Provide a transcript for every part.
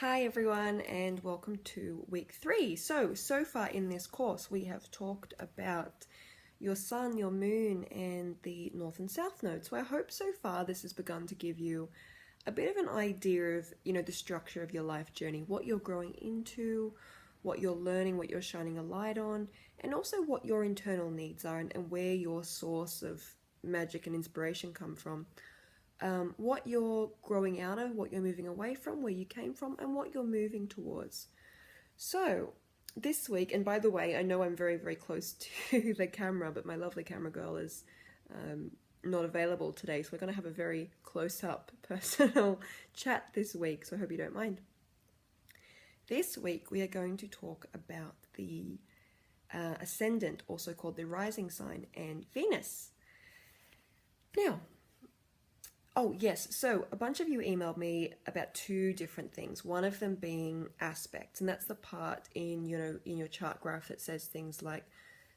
Hi everyone and welcome to week 3. So far in this course we have talked about your sun, your moon and the north and south nodes. So I hope so far this has begun to give you a bit of an idea of, the structure of your life journey, what you're growing into, what you're learning, what you're shining a light on, and also what your internal needs are and where your source of magic and inspiration come from. What you're growing out of, what you're moving away from, where you came from, and what you're moving towards. So, this week, and by the way, I know I'm very, very close to the camera, but my lovely camera girl is not available today, so we're going to have a very close-up personal chat this week, so I hope you don't mind. This week, we are going to talk about the ascendant, also called the rising sign, and Venus. Now, oh, yes. So a bunch of you emailed me about two different things. One of them being aspects, and that's the part in, in your chart graph that says things like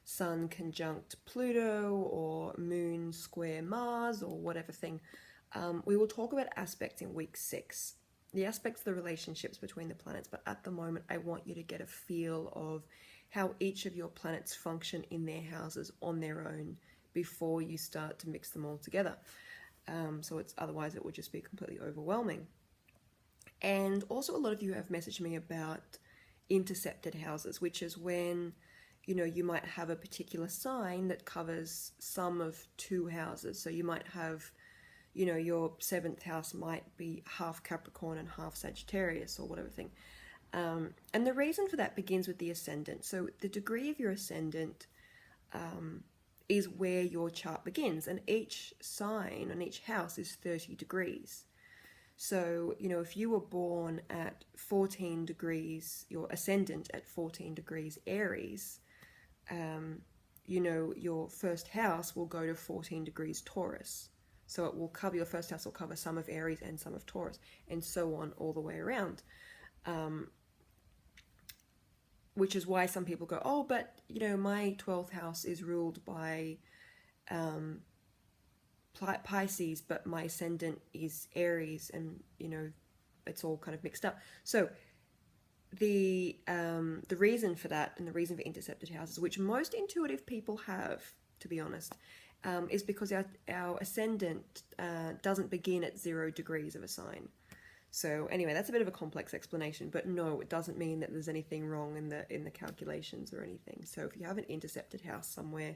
Sun conjunct Pluto or Moon square Mars or whatever thing. We will talk about aspects in week 6. The aspects are the relationships between the planets, but at the moment I want you to get a feel of how each of your planets function in their houses on their own before you start to mix them all together. So otherwise it would just be completely overwhelming. And also a lot of you have messaged me about intercepted houses, which is when, you might have a particular sign that covers some of two houses. So you might have, your 7th house might be half Capricorn and half Sagittarius or whatever thing. And the reason for that begins with the ascendant. So the degree of your ascendant is where your chart begins, and each sign on each house is 30 degrees. So, if you were born at 14 degrees, your ascendant at 14 degrees Aries, your first house will go to 14 degrees Taurus. So it will cover, your first house will cover some of Aries and some of Taurus, and so on all the way around. Which is why some people go, oh, but, my 12th house is ruled by Pisces, but my ascendant is Aries, and, it's all kind of mixed up. So the reason for that, and the reason for intercepted houses, which most intuitive people have, to be honest, is because our ascendant doesn't begin at 0 degrees of a sign. So anyway, that's a bit of a complex explanation, but no, it doesn't mean that there's anything wrong in the calculations or anything. So if you have an intercepted house somewhere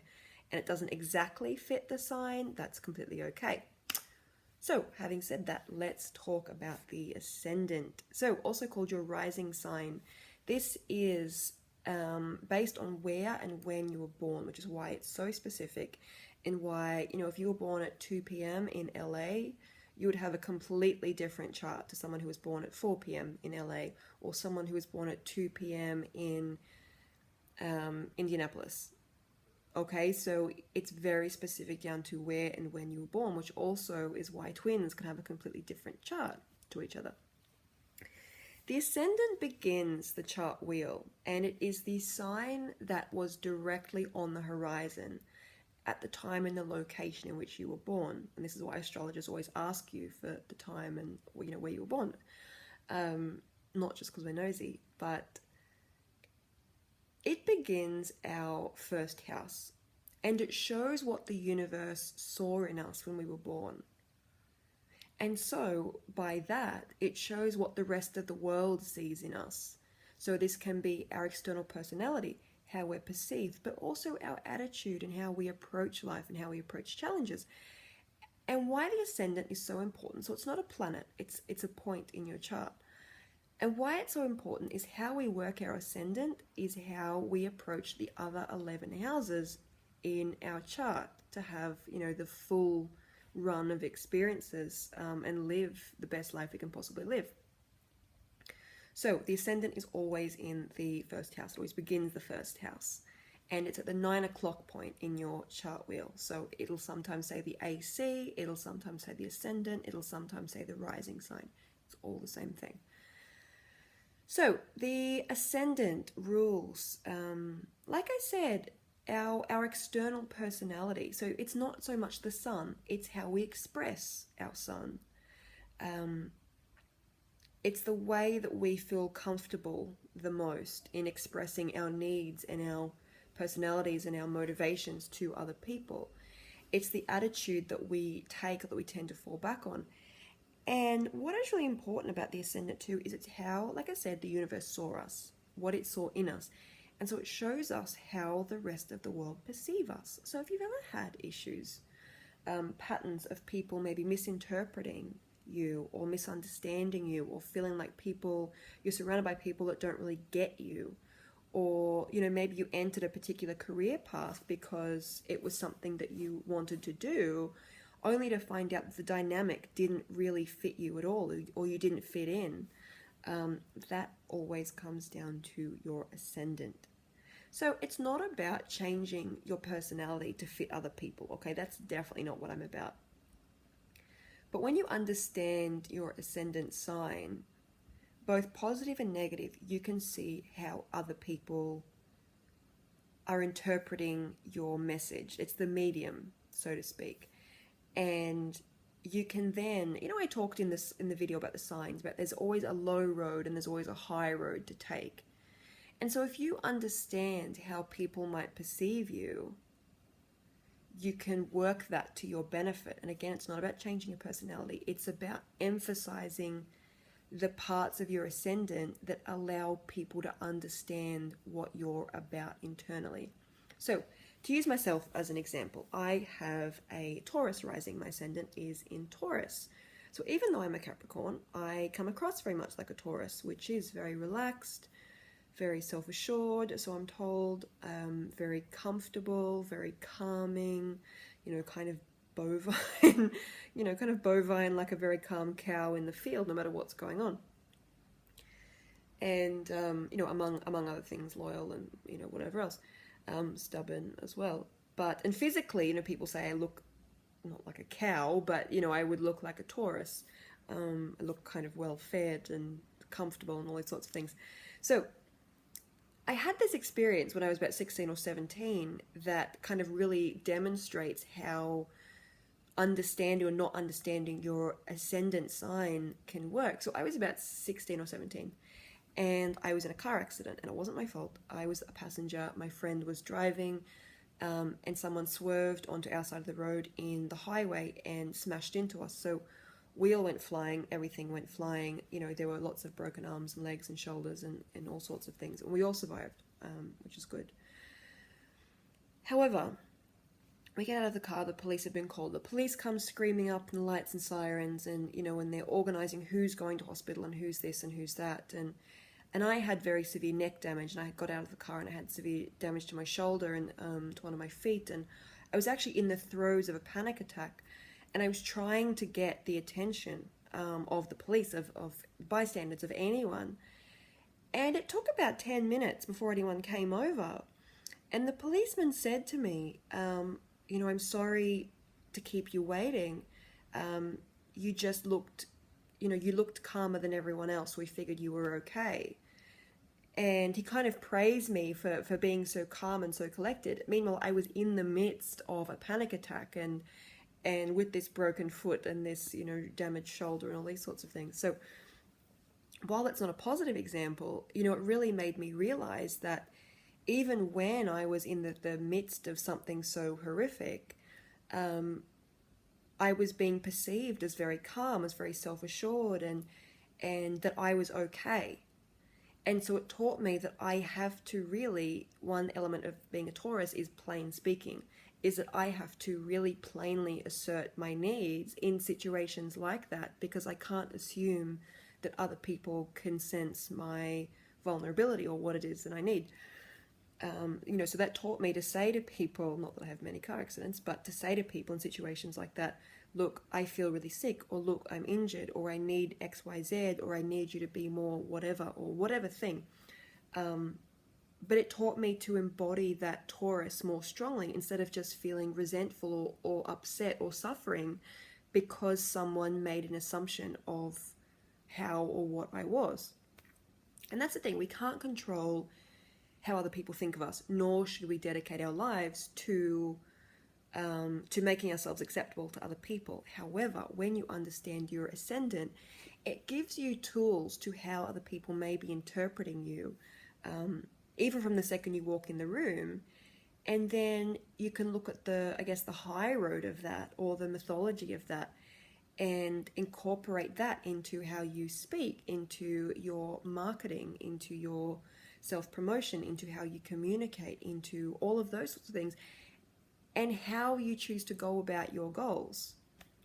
and it doesn't exactly fit the sign, that's completely okay. So having said that, let's talk about the ascendant. So also called your rising sign. This is based on where and when you were born, which is why it's so specific, and why, if you were born at 2 p.m. in LA, you would have a completely different chart to someone who was born at 4 p.m. in LA, or someone who was born at 2 p.m. in Indianapolis. Okay, so it's very specific down to where and when you were born, which also is why twins can have a completely different chart to each other. The ascendant begins the chart wheel, and it is the sign that was directly on the horizon at the time and the location in which you were born. And this is why astrologers always ask you for the time and where you were born. Not just because we're nosy, but it begins our first house, and it shows what the universe saw in us when we were born. And so by that, it shows what the rest of the world sees in us. So this can be our external personality, how we're perceived, but also our attitude and how we approach life and how we approach challenges. And why the ascendant is so important. So it's not a planet, it's a point in your chart. And why it's so important is how we work our ascendant is how we approach the other 11 houses in our chart to have, the full run of experiences and live the best life we can possibly live. So the ascendant is always in the first house. It always begins the first house. And it's at the 9 o'clock point in your chart wheel. So it'll sometimes say the AC, it'll sometimes say the ascendant, it'll sometimes say the rising sign. It's all the same thing. So the ascendant rules, like I said, our external personality. So it's not so much the sun, it's how we express our sun. It's the way that we feel comfortable the most in expressing our needs and our personalities and our motivations to other people. It's the attitude that we take, that we tend to fall back on. And what is really important about the Ascendant too is it's how, like I said, the universe saw us, what it saw in us. And so it shows us how the rest of the world perceive us. So if you've ever had issues, patterns of people maybe misinterpreting you or misunderstanding you, or feeling like you're surrounded by people that don't really get you, or maybe you entered a particular career path because it was something that you wanted to do, only to find out that the dynamic didn't really fit you at all, or you didn't fit in. That always comes down to your ascendant. So it's not about changing your personality to fit other people, okay? That's definitely not what I'm about. But when you understand your ascendant sign, both positive and negative, you can see how other people are interpreting your message. It's the medium, so to speak. And you can then, I talked in the video about the signs, but there's always a low road and there's always a high road to take. And so if you understand how people might perceive you, you can work that to your benefit. And again, it's not about changing your personality. It's about emphasizing the parts of your ascendant that allow people to understand what you're about internally. So to use myself as an example, I have a Taurus rising. My ascendant is in Taurus. So even though I'm a Capricorn, I come across very much like a Taurus, which is very relaxed, very self-assured, so I'm told, very comfortable, very calming, kind of bovine, like a very calm cow in the field, no matter what's going on. And, among other things, loyal and, whatever else, stubborn as well. And physically, people say I look not like a cow, but, I would look like a Taurus. I look kind of well-fed and comfortable and all these sorts of things. So I had this experience when I was about 16 or 17 that kind of really demonstrates how understanding or not understanding your ascendant sign can work. So I was about 16 or 17 and I was in a car accident, and it wasn't my fault. I was a passenger. My friend was driving, and someone swerved onto our side of the road in the highway and smashed into us. So we all went flying, everything went flying. There were lots of broken arms and legs and shoulders and all sorts of things. And we all survived, which is good. However, we get out of the car, the police have been called. The police come screaming up and lights and sirens, and, and they're organising who's going to hospital and who's this and who's that. And I had very severe neck damage, and I got out of the car and I had severe damage to my shoulder and to one of my feet. And I was actually in the throes of a panic attack. And I was trying to get the attention of the police, of bystanders, of anyone. And it took about 10 minutes before anyone came over. And the policeman said to me, I'm sorry to keep you waiting. You just looked, you looked calmer than everyone else. We figured you were okay. And he kind of praised me for being so calm and so collected. Meanwhile, I was in the midst of a panic attack and with this broken foot and this, damaged shoulder and all these sorts of things. So while that's not a positive example, it really made me realize that even when I was in the midst of something so horrific, I was being perceived as very calm, as very self-assured, and that I was okay. And so it taught me that I have to really, one element of being a Taurus is plain speaking, is that I have to really plainly assert my needs in situations like that, because I can't assume that other people can sense my vulnerability or what it is that I need. So that taught me to say to people, not that I have many car accidents, but to say to people in situations like that, look, I feel really sick, or look, I'm injured, or I need X, Y, Z, or I need you to be more whatever, or whatever thing. But it taught me to embody that Taurus more strongly, instead of just feeling resentful or upset or suffering because someone made an assumption of how or what I was. And that's the thing, we can't control how other people think of us, nor should we dedicate our lives to making ourselves acceptable to other people. However, when you understand your ascendant, it gives you tools to how other people may be interpreting you, even from the second you walk in the room. And then you can look at the, I guess, the high road of that, or the mythology of that, and incorporate that into how you speak, into your marketing, into your self-promotion, into how you communicate, into all of those sorts of things, and how you choose to go about your goals.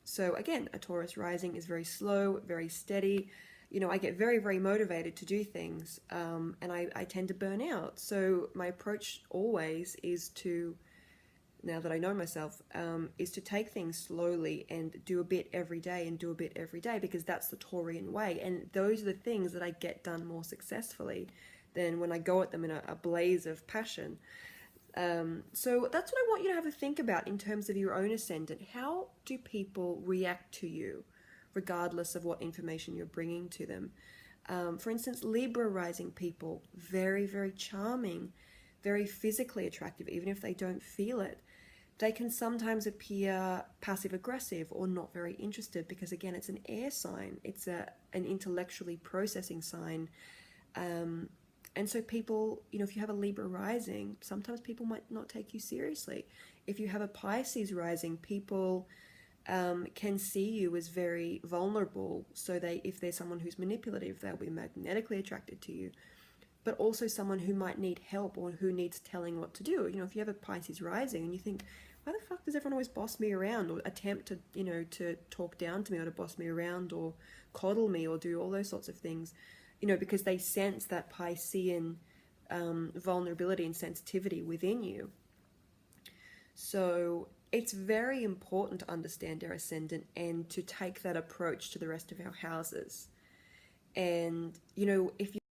So again, a Taurus rising is very slow, very steady. You know, I get very, very motivated to do things, and I tend to burn out. So my approach always is to, now that I know myself, is to take things slowly and do a bit every day and do a bit every day, because that's the Taurian way. And those are the things that I get done more successfully than when I go at them in a blaze of passion. So that's what I want you to have a think about in terms of your own ascendant. How do people react to you, regardless of what information you're bringing to them? For instance, Libra rising people, very, very charming, very physically attractive, even if they don't feel it. They can sometimes appear passive-aggressive or not very interested because, again, it's an air sign. It's an intellectually processing sign. And so people, you know, if you have a Libra rising, sometimes people might not take you seriously. If you have a Pisces rising, people can see you as very vulnerable. So if they're someone who's manipulative, they'll be magnetically attracted to you. But also someone who might need help or who needs telling what to do. You know, if you have a Pisces rising and you think, why the fuck does everyone always boss me around, or attempt to, you know, to talk down to me or to boss me around or coddle me or do all those sorts of things, you know, because they sense that Piscean vulnerability and sensitivity within you. So it's very important to understand our ascendant and to take that approach to the rest of our houses. And, you know, if you